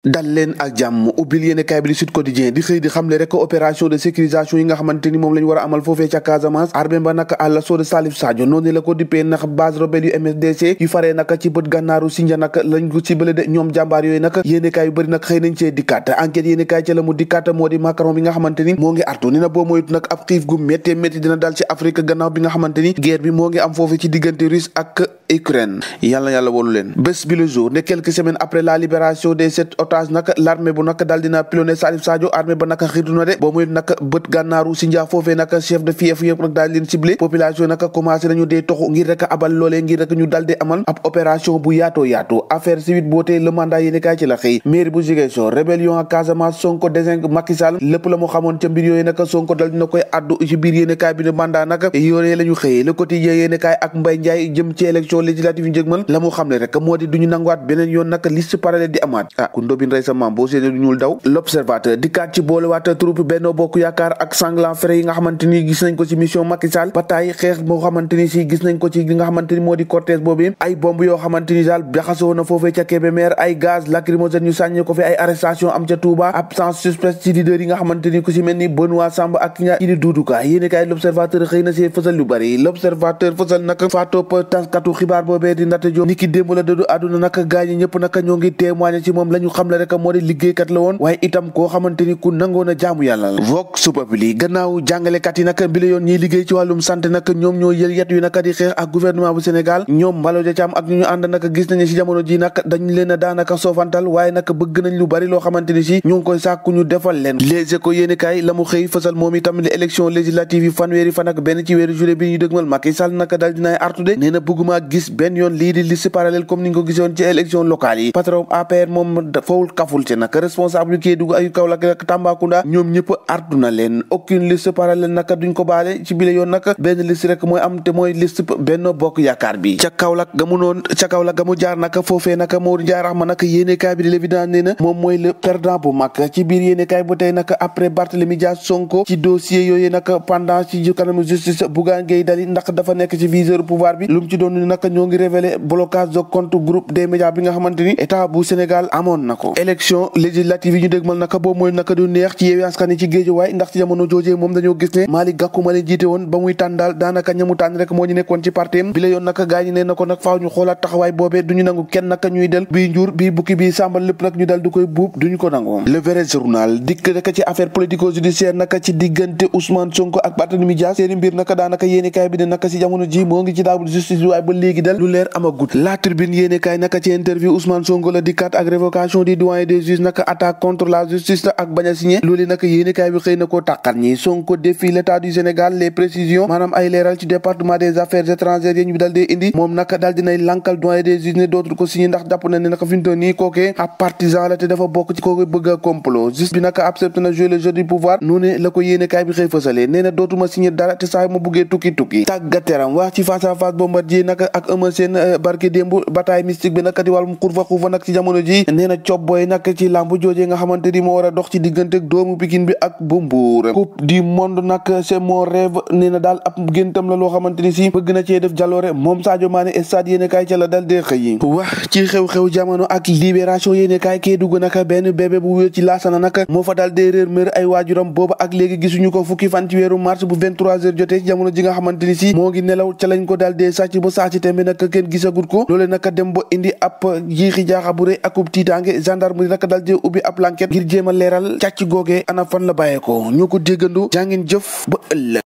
dal leen ak jàmm ubbil yéene kaay bi di Sud Quotidien di xëy di xamle rek opération de sécurisation yi nga xamante ni moom la ñu war a amal foofee ca Casamance armée ba naka àlla soo de Salif Sadio noonu la ko dippee ndax base rebelle yu MFDC yu faree naka ci bët gànnaaru Sindia naka lañ ko ci bële de ñoom jàmbaar yooyu naka yéene kaay yu bëri nag xëy nañ cee dikkaat enquête yéene kaay ca la mu dikkaat moo di Macron bi nga xamante ni moo ngi artu ni na boo moytu nag ab xiif gu métti métti dina dal ci Afrique gannaaw bi nga xamante ni guerre bi moo ngi am foofee ci diggante Russe ak Ukraine yàlla wolu leen bés bi le jour ne quelques semaines après la libération des 7 otages nag l'armée bu nag daal dina pilonné Salif Sadio armée ba naka xiitu na de boo muy nag bët gànnaaru Sindia foofee nag chef de fief yëpp nag daal leen ciblé population nag commencé nañu dee toxu ngir rek abal loolee ngir rek ñu dal di amal ab opération bu yaatoo affaire civile bootee le mandat yéeni kaay ci la xëy mairie bu Ziguinchor rébellion à Casamance Sonko désigne Macky Sall lépp la mu xamoon ca mbir yooyu nag Sonko dal dina koy addu ci biir yéeni kaay bi ne mandat nag yoolee la ñu xëyee le quotidien yéeni kaay ak Mbaye Ndiaye jëm ci élection législative yu njëgmal la mu xam ne rek moo di duñu nanguwaat beneen yoon nag liste parallèle di amaat ku ndóbin rey sa maam boo séenee du ñuul daw l'observateur dikkaat ci boolewaat troupe Benno Bokk Yaakaar ak sanglant frais yi nga xamante ni gis nañ ko ci mission Macky Sall bataay xeex moo xamante ni si gis nañ ko ci li nga xamante ni moo di cortège boobu ay bomb yoo xamante ni daal jaxasoo na foofee ca Kébémer ay gaz lacrymogène ñu sànni ko fi ay arrestation am ca Touba absence suspect ci leader yi nga xamante ni ku si mel ni Benoît Sambou ak ki di Doudou Ka yéeni kaay l'observateur xëy na see fësal lu bari l'observateur fësal nag faatoop taskatu xibaar boobee di Ndate Diop niki démb la dëddu àdduna nag gaañi ñëpp nag ñoo ngi témoigné ci moom la ñu xam le rek moo di liggéeykat la woon waaye itam koo xamante ni ku nangoon a jaamu yàlla la Vox Populi gannaaw jàngalekat yi nag bi la yoon ñiy liggéey ci wàllum santé nag ñoom ñoo yël yet yu nag di xeex ak gouvernement bu Sénégal ñoom Mbalo Dia Thiam ak ñu ànd nag gis nañu si jamono ji nag dañ leen a daanaka soofantal waaye nag bëgg nañ lu bari loo xamante ni si ñu ngi koy sàkku ñu defal leen Les Échos yéeni kaay la mu xëy fësal moom itam li élection législative yi fanweeri fan ak benn ci weeru juillet bi ñu dëgmal Macky Sall nag dal dinaay artu de nee na bëgguma gis benn yoon lii di liste parallèle comme ni nga ko gisoon ci élection locale yi patron APR moom fawul kaful ci nag responsable yi Kédougou ay Kaolack ak Tambacounda ñoom ñëpp artu na leen aucune liste parallèle nag duñ ko baale ci bile yoon nag benn liste rek mooy am te mooy liste Benno Bokk Yaakaar bi ca Kaolack ga mu jaar nag foofee nag Maodo Ndiaye Rahma nag yéenekaay bi di l'évidence nee na moom mooy le perdant bu mag ci biir yéenekaay ba tey nag après Barthélémy Dias Sonko ci dossier yooyu nag pendant ci kanamu justice Bougane Gueye Dany ndax dafa nekk ci viseur pouvoir bi lu mu ci doon ni nag ñoo ngi révélé blocage de compte groupe des médias bi nga xamante ni état bu Sénégal amoon na ko élection législative yi ñu dégmal naka boobu mooy naka du neex ci Yewwi Askan Wi ci Guédiawaye ndax ci jamono joojee moom dañoo gis ne Malick Gakou ma leen jiite woon ba muy tànn daal daanaka ñamu tànn rek moo ñu nekkoon ci partem bi la yoon naka gaa ñi ne na ko nag faaw ñu xoolaat taxawaay boobee duñu nangu kenn naka ñuy del bii njuur bii bukki bii sàmbal lépp nag ñu dal du koy buub duñu ko nangu le vrai journal dikk rek ci affaire politico judiciaire naka ci diggante Ousmane Sonko ak Barthélémy Dias seeni mbir naka daanaka yéenekaay bi ne naka ci jamono ji moo ngi ci table justice waaye ba léegi dal lu leer amagut la tribune yéenekaay naka ci interview Ousmane Sonko la dikkaat ak révocation du doyen des juges naka attaque contre la justice ak bañ a signé loolu naka yéenekaay bi xëy na koo tàqat ñi Sonko défie l'état du Sénégal les précisions maanaam ay leeral ci département des affaires étrangères yi ñu dal dee indi moom naka dal dinay lankal doyen des juges ne dootul ko signé ndax jàpp na ne naka fi mu toll nii kookee ab partisan la te dafa bokk ci kooku bëgg a complot justice bi naka accepté na jouer le jeu du pouvoir noonu la ko yéenekaay bi xëy fësalee nee na dootuma signé dara te saa ma buggee tukki tàggat yaram wax ci face à face Bombardier naka ak Eumeu Sène barke démb bataille mystique bi naka di wàllum xuufa nag ci jamono ji nee na cob booy nag ci lamb joojee nga xamante ni moo war a dox ci diggante ak doomu Pikine bi ak bu Mbuur coupe du monde nag c'est mon rêve nee na daal ab géntam la loo xamante ni si bëgg na cee def jaloore moom Sadio Mané stade yéenekaay ca la dal dee xëy wax ci xew-xew jamono ak libération yéenekaay Kédougou naka benn bébé bu wér ci Laasana nag moo fa dal dee réer mér ay waajuram booba ak léegi gisuñu ko fukki fan ci weeru mars bu 23h jotee ci jamono ji nga xamante ni si moo ngi nelaw ca lañ ko dal dee sàcc ba sàcc tembe nag kenn gisagut ko loole naka dem ba indi ab jiixi jaaxa bu rëy akub tiitaange gendarmerie naka dal dee ubbi ab enquête ngir jéem a leeral càcc googee ana fan la bàyyee ko ñoo ko déggandoo jàngeen jëf ba ëllëg